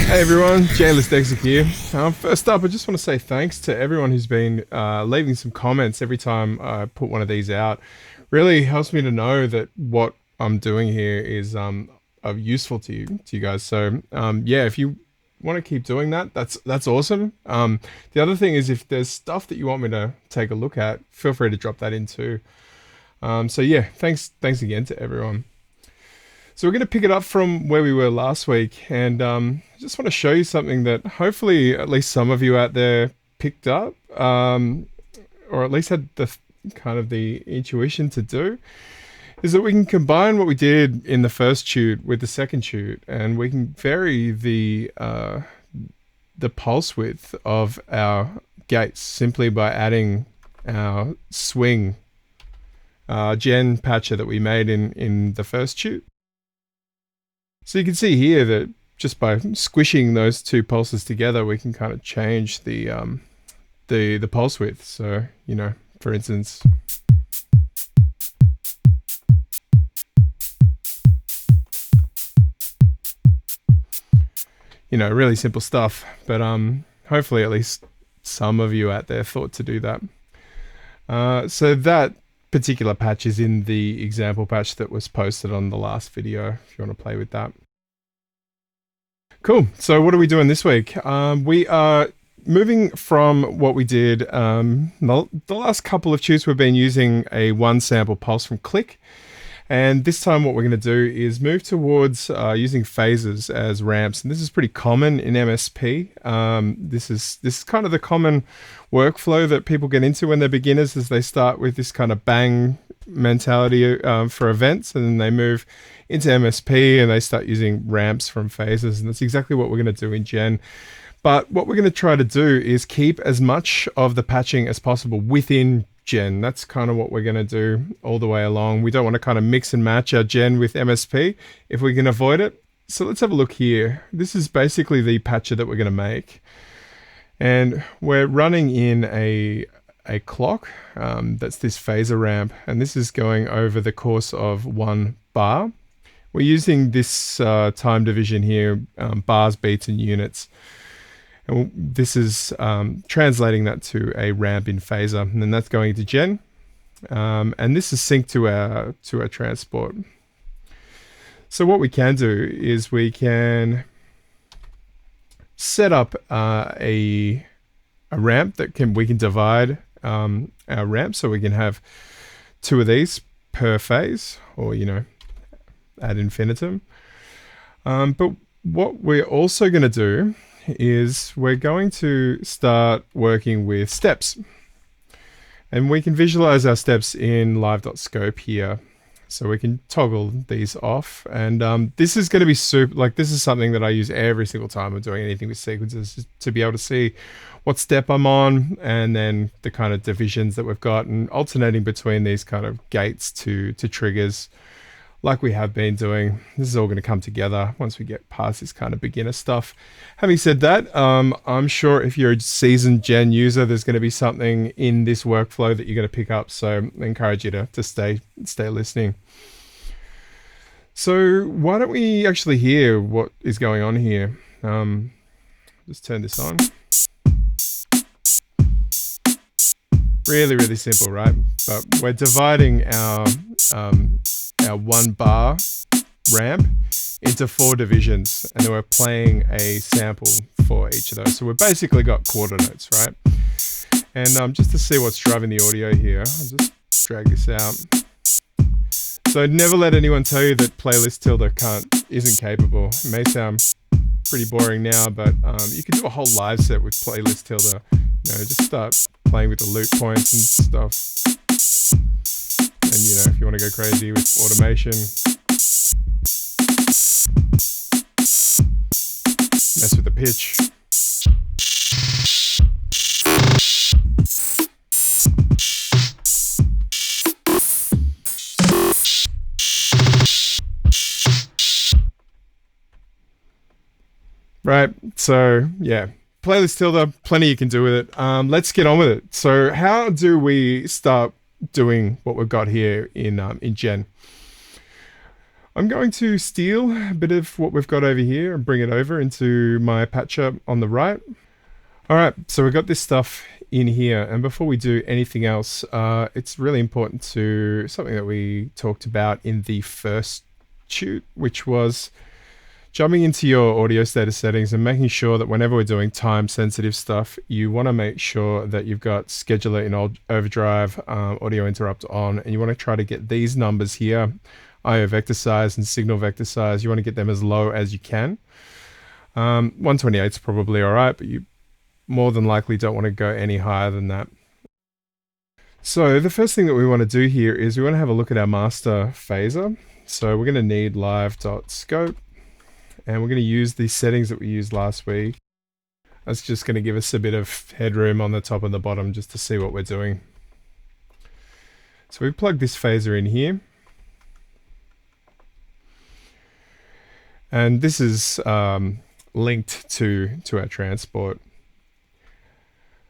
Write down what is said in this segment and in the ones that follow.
Hey everyone, JListExic here. First up, I just want to say thanks to everyone who's been leaving some comments every time I put one of these out. Really helps me to know that what I'm doing here is useful to you guys. So yeah, if you want to keep doing that, that's awesome. The other thing is, if there's stuff that you want me to take a look at, feel free to drop that in too. So yeah, thanks again to everyone. So we're going to pick it up from where we were last week, and I just want to show you something that hopefully at least some of you out there picked up, or at least had the kind of the intuition to do, is that we can combine what we did in the first tute with the second tute, and we can vary the pulse width of our gates simply by adding our swing gen patcher that we made in the first tute. So you can see here that just by squishing those two pulses together, we can kind of change the pulse width. So, you know, for instance, you know, really simple stuff, but hopefully at least some of you out there thought to do that. So that particular patch is in the example patch that was posted on the last video, if you want to play with that. Cool. So what are we doing this week? We are moving from what we did the last couple of tutes. We've been using a one sample pulse from click, and this time what we're going to do is move towards using phasors as ramps, and this is pretty common in MSP. This is kind of the common workflow that people get into when they're beginners, as they start with this kind of bang mentality for events, and then they move into MSP and they start using ramps from phasors, and that's exactly what we're going to do in Gen. But what we're going to try to do is keep as much of the patching as possible within Gen. That's kind of what we're going to do all the way along. We don't want to kind of mix and match our Gen with MSP if we can avoid it. So let's have a look here. This is basically the patcher that we're going to make, and we're running in a clock that's this phasor ramp, and this is going over the course of 1 bar. We're using this time division here, bars, beats, and units. And this is translating that to a ramp in phasor, and then that's going into Gen. And this is synced to our transport. So what we can do is we can set up a ramp that we can divide our ramp, so we can have 2 of these per phase, or, you know, ad infinitum. But what we're also going to do is we're going to start working with steps, and we can visualize our steps in live.scope here. So we can toggle these off, and this is going to be super, like, this is something that I use every single time I'm doing anything with sequences, to be able to see what step I'm on, and then the kind of divisions that we've got, and alternating between these kind of gates to triggers like we have been doing. This is all going to come together once we get past this kind of beginner stuff. Having said that, I'm sure if you're a seasoned Gen user, there's going to be something in this workflow that you're going to pick up. So I encourage you to stay listening. So why don't we actually hear what is going on here? Just turn this on. Really, really simple, right? But we're dividing our 1 bar ramp into 4 divisions, and then we're playing a sample for each of those. So we've basically got quarter notes, right? And just to see what's driving the audio here, I'll just drag this out. So never let anyone tell you that playlist tilde isn't capable. It may sound pretty boring now, but you can do a whole live set with playlist tilde. You know, just start playing with the loop points and stuff. And, you know, if you want to go crazy with automation, mess with the pitch. Right, so yeah, playlist tilde, plenty you can do with it. Let's get on with it. So how do we start doing what we've got here in Gen? I'm going to steal a bit of what we've got over here and bring it over into my patcher on the right. All right, so we've got this stuff in here, and before we do anything else, it's really important to something that we talked about in the first shoot, which was jumping into your audio status settings and making sure that whenever we're doing time sensitive stuff, you want to make sure that you've got scheduler in overdrive, audio interrupt on, and you want to try to get these numbers here, IO vector size and signal vector size, you want to get them as low as you can. 128 is probably all right, but you more than likely don't want to go any higher than that. So the first thing that we want to do here is we want to have a look at our master phasor. So we're going to need live.scope, and we're going to use the settings that we used last week. That's just going to give us a bit of headroom on the top and the bottom just to see what we're doing. So we plug this phasor in here. And this is linked to our transport.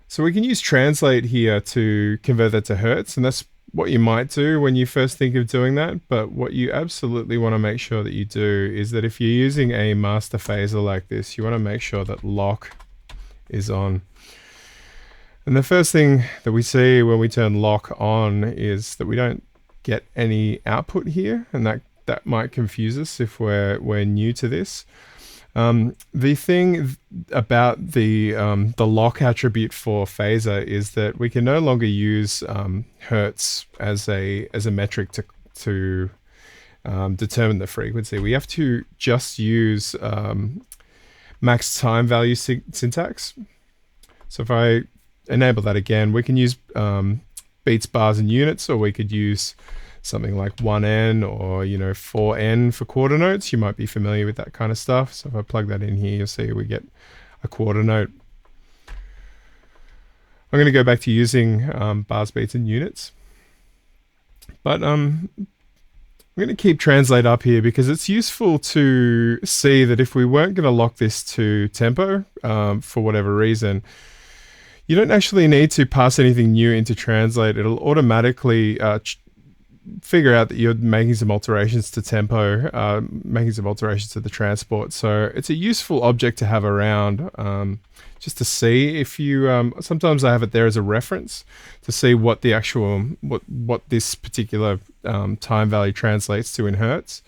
So we can use translate here to convert that to hertz, and that's what you might do when you first think of doing that. But what you absolutely want to make sure that you do is that if you're using a master phasor like this, you want to make sure that lock is on. And the first thing that we see when we turn lock on is that we don't get any output here, and that might confuse us if we're new to this. The thing about the lock attribute for phasor is that we can no longer use hertz as a metric to determine the frequency. We have to just use max time value syntax. So if I enable that again, we can use beats, bars, and units, or we could use something like 1N or 4N for quarter notes. You might be familiar with that kind of stuff. So if I plug that in here, you'll see we get a quarter note. I'm going to go back to using bars, beats, and units. But I'm going to keep translate up here because it's useful to see that if we weren't going to lock this to tempo for whatever reason, you don't actually need to pass anything new into translate. It'll automatically figure out that you're making some alterations to tempo, making some alterations to the transport. So it's a useful object to have around just to see if you, sometimes I have it there as a reference to see what the actual, what this particular time value translates to in hertz.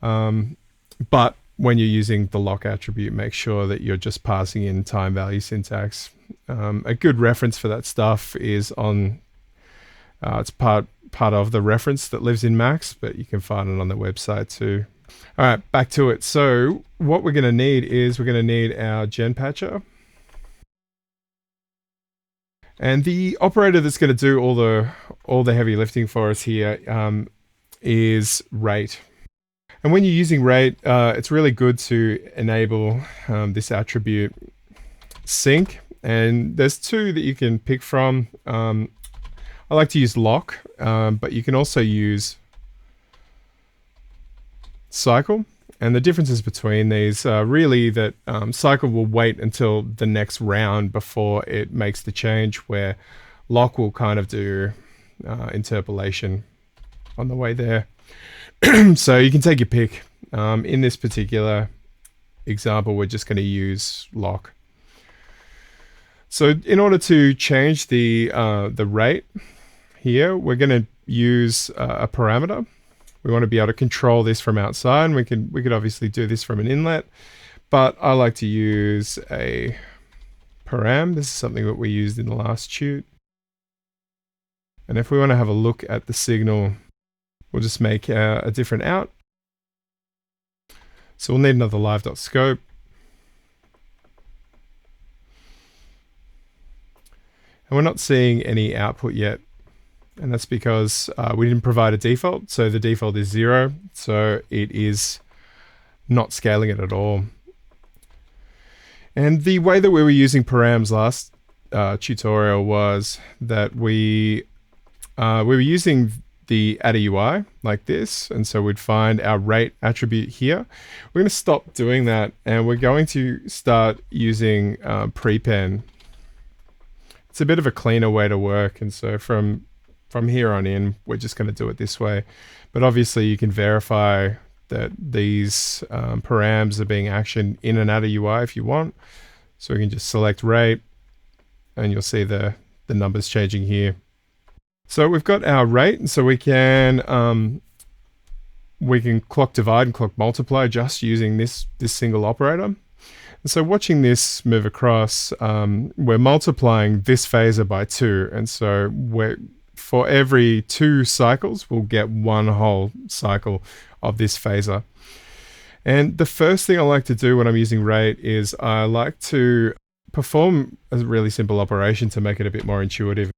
But when you're using the lock attribute, make sure that you're just passing in time value syntax. A good reference for that stuff is on, it's part of the reference that lives in Max, but you can find it on the website too. All right, back to it. So what we're going to need is we're going to need our gen patcher. And the operator that's going to do all the heavy lifting for us here is rate. And when you're using rate, it's really good to enable this attribute sync. And there's two that you can pick from. I like to use lock, but you can also use cycle. And the differences between these are really that cycle will wait until the next round before it makes the change, where lock will kind of do interpolation on the way there. So you can take your pick. In this particular example, we're just going to use lock. So in order to change the rate here, we're going to use a parameter. We want to be able to control this from outside. And we could obviously do this from an inlet, but I like to use a param. This is something that we used in the last shoot. And if we want to have a look at the signal, we'll just make a different out. So we'll need another live.scope. And we're not seeing any output yet. And that's because we didn't provide a default. So the default is 0. So it is not scaling it at all. And the way that we were using params last tutorial was that we were using the add UI like this. And so we'd find our rate attribute here. We're going to stop doing that. And we're going to start using prepend. It's a bit of a cleaner way to work. And so from here on in, we're just going to do it this way. But obviously you can verify that these params are being actioned in and out of UI if you want. So we can just select rate, and you'll see the numbers changing here. So we've got our rate, so we can clock divide and clock multiply just using this single operator. And so watching this move across, we're multiplying this phasor by 2, and so for every 2 cycles, we'll get 1 whole cycle of this phasor. And the first thing I like to do when I'm using rate is I like to perform a really simple operation to make it a bit more intuitive.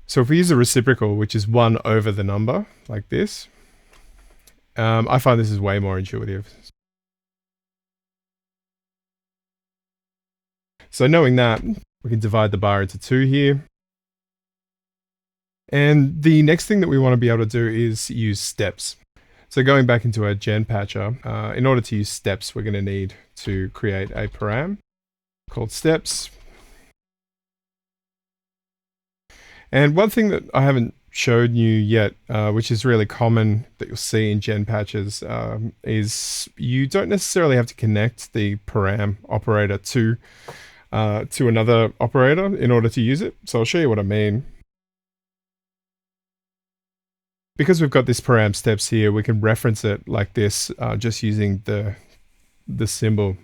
So if we use a reciprocal, which is 1 over the number, like this, I find this is way more intuitive. So knowing that, we can divide the bar into 2 here. And the next thing that we want to be able to do is use steps. So going back into our gen patcher, in order to use steps, we're going to need to create a param called steps. And one thing that I haven't showed you yet, which is really common that you'll see in gen patches, is you don't necessarily have to connect the param operator to another operator in order to use it. So I'll show you what I mean. Because we've got this param steps here, we can reference it like this, just using the symbol.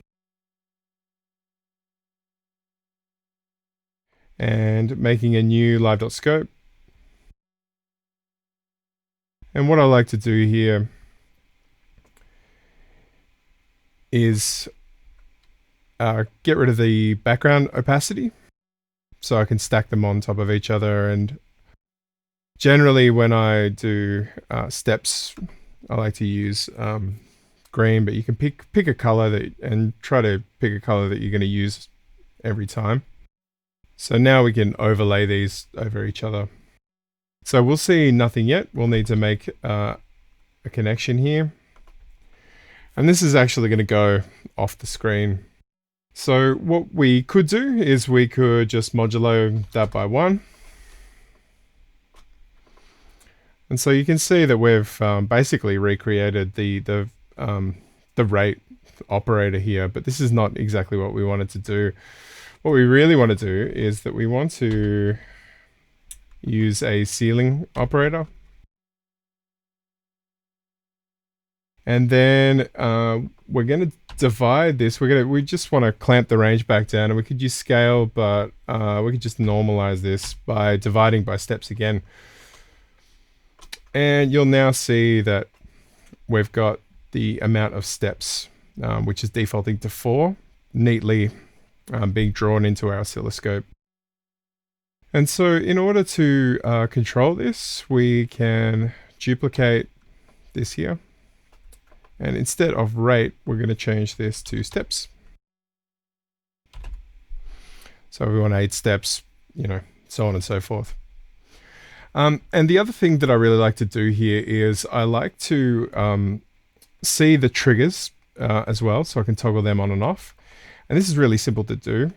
And making a new live.scope. And what I like to do here is get rid of the background opacity, so I can stack them on top of each other. And generally when I do steps, I like to use green, but you can pick a color and try to pick a color that you're going to use every time. So now we can overlay these over each other. So we'll see nothing yet. We'll need to make a connection here. And this is actually going to go off the screen. So what we could do is we could just modulo that by 1. And so you can see that we've basically recreated the rate operator here, but this is not exactly what we wanted to do. What we really want to do is that we want to use a ceiling operator. And then we're going to divide this. We just want to clamp the range back down, and we could use scale, but we could just normalize this by dividing by steps again. And you'll now see that we've got the amount of steps, which is defaulting to 4, neatly being drawn into our oscilloscope. And so in order to control this, we can duplicate this here. And instead of rate, we're going to change this to steps. So we want 8 steps, so on and so forth. And the other thing that I really like to do here is I like to see the triggers as well, so I can toggle them on and off. And this is really simple to do.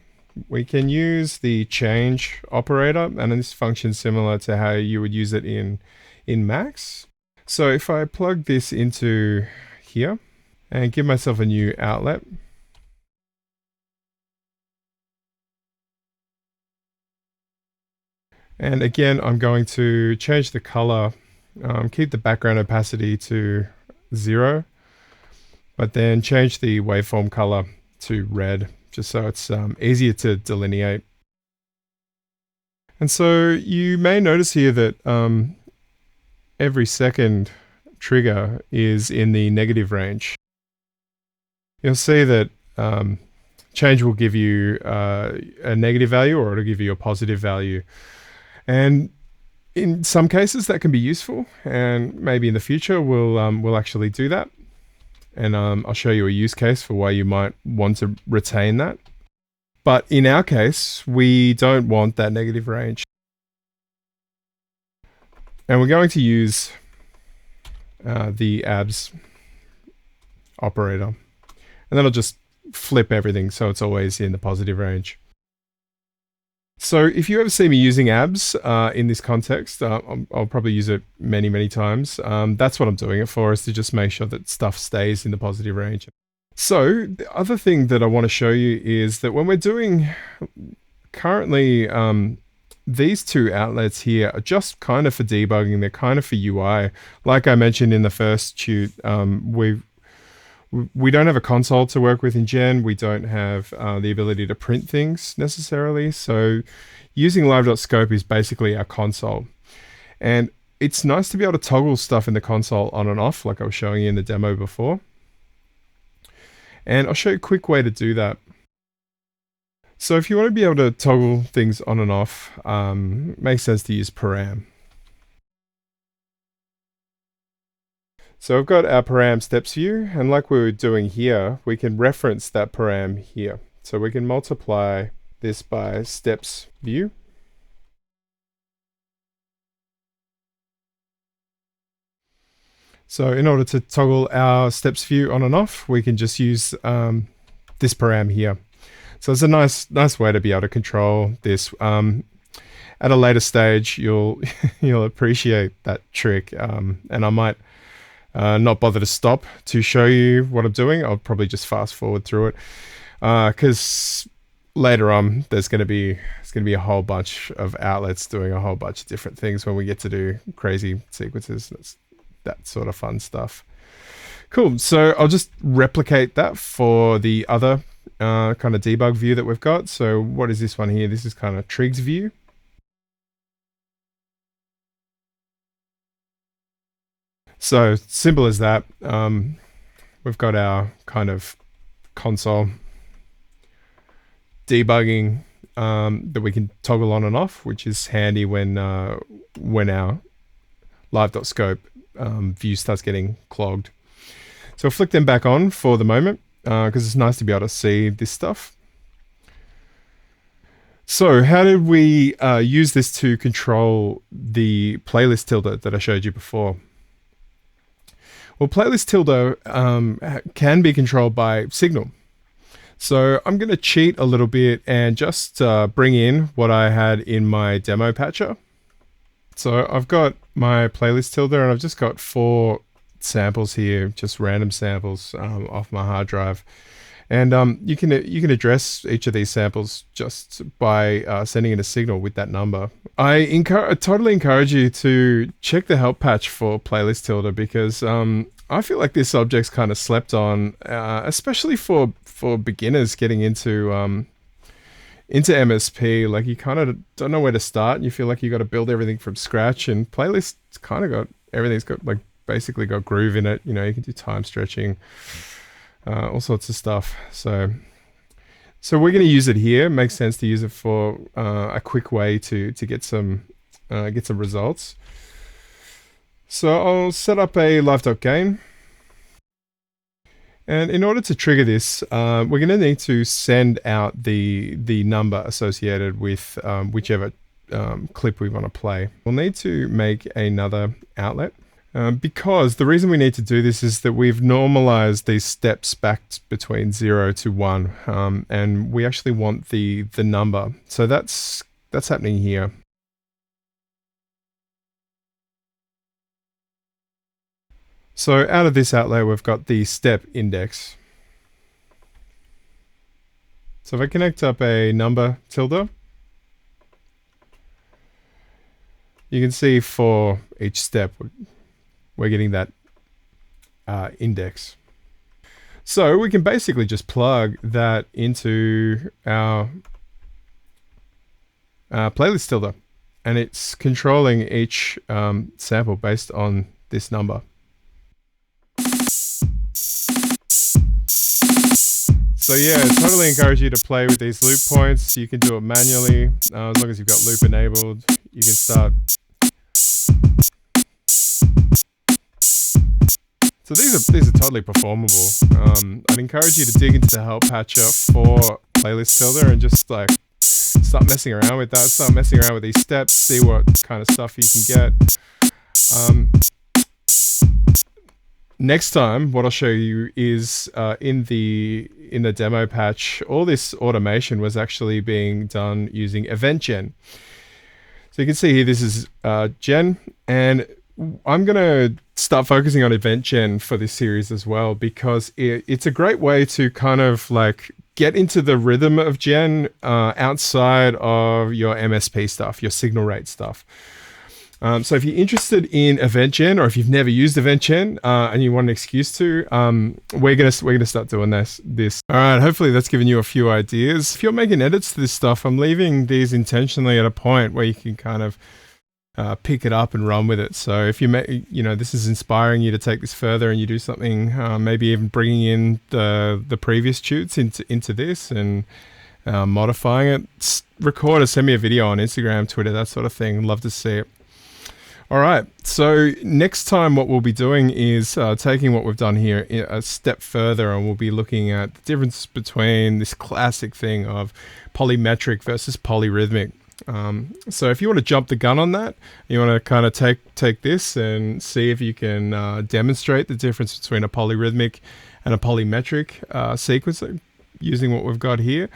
We can use the change operator, and this functions similar to how you would use it in Max. So if I plug this into here and give myself a new outlet, and again I'm going to change the color, keep the background opacity to 0, but then change the waveform color to red, just so it's easier to delineate. And so you may notice here that every second trigger is in the negative range. You'll see that change will give you a negative value, or it'll give you a positive value. And in some cases that can be useful, and maybe in the future we'll actually do that. And I'll show you a use case for why you might want to retain that. But in our case, we don't want that negative range. And we're going to use the abs operator. And then I'll just flip everything so it's always in the positive range. So if you ever see me using abs in this context, I'll probably use it many, many times. That's what I'm doing it for, is to just make sure that stuff stays in the positive range. So the other thing that I want to show you is that when we're doing currently, these two outlets here are just kind of for debugging. They're kind of for UI. Like I mentioned in the first tute, we don't have a console to work with in Gen. We don't have the ability to print things necessarily. So using live.scope is basically our console. And it's nice to be able to toggle stuff in the console on and off, like I was showing you in the demo before. And I'll show you a quick way to do that. So if you want to be able to toggle things on and off, it makes sense to use param. So I've got our param steps view, and like we were doing here, we can reference that param here. So we can multiply this by steps view. So in order to toggle our steps view on and off, we can just use this param here. So it's a nice way to be able to control this. At a later stage, you'll appreciate that trick, and I might not bother to stop to show you what I'm doing. I'll probably just fast forward through it, because later on there's going to be a whole bunch of outlets doing a whole bunch of different things when we get to do crazy sequences. That sort of fun stuff. Cool. So I'll just replicate that for the other kind of debug view that we've got. So what is this one here? This is kind of Trig's view. So simple as that. We've got our kind of console debugging that we can toggle on and off, which is handy when our live.scope view starts getting clogged. So I'll flick them back on for the moment, because it's nice to be able to see this stuff. So how did we use this to control the playlist tilde that I showed you before? Well, playlist tilde can be controlled by signal. So I'm going to cheat a little bit and just bring in what I had in my demo patcher. So I've got my playlist tilde, and I've just got 4 samples here, just random samples off my hard drive. And you can address each of these samples just by sending in a signal with that number. I totally encourage you to check the help patch for playlist tilde, because I feel like this object's kind of slept on, especially for beginners getting into MSP. Like, you kind of don't know where to start, and you feel like you got to build everything from scratch. And playlist kind of got everything's got like basically got groove in it. You know, you can do time stretching, all sorts of stuff. So we're going to use it here. It makes sense to use it for a quick way to get some results. So I'll set up a live.gain. And in order to trigger this, we're going to need to send out the number associated with whichever clip we want to play. We'll need to make another outlet. Because the reason we need to do this is that we've normalized these steps back between 0 to 1, and we actually want the number. So that's happening here. So out of this outlet, we've got the step index. So if I connect up a number tilde, you can see for each step, we're getting that index. So we can basically just plug that into our playlist tilde, and it's controlling each sample based on this number. So yeah, I totally encourage you to play with these loop points. You can do it manually, as long as you've got loop enabled. You can start. So these are totally performable. I'd encourage you to dig into the help patcher for playlist tilde and just like start messing around with that. Start messing around with these steps. See what kind of stuff you can get. next time, what I'll show you is in the demo patch, all this automation was actually being done using event gen. So you can see here, this is gen, and I'm going to start focusing on event gen for this series as well, because it's a great way to kind of like get into the rhythm of gen outside of your MSP stuff, your signal rate stuff. So if you're interested in event gen, or if you've never used event gen and you want an excuse to, we're gonna start doing this. All right, hopefully that's given you a few ideas. If you're making edits to this stuff, I'm leaving these intentionally at a point where you can kind of pick it up and run with it. So if you this is inspiring you to take this further and you do something, maybe even bringing in the previous shoots into this and modifying it, record or send me a video on Instagram, Twitter, that sort of thing. Love to see it. All right, so next time what we'll be doing is taking what we've done here a step further, and we'll be looking at the difference between this classic thing of polymetric versus polyrhythmic. So if you want to jump the gun on that, you want to kind of take this and see if you can demonstrate the difference between a polyrhythmic and a polymetric sequencer using what we've got here,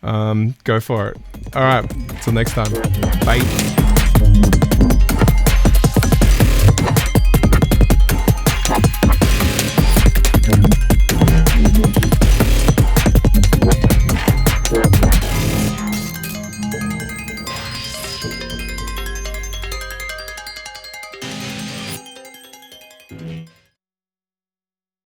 go for it. All right, until next time, bye.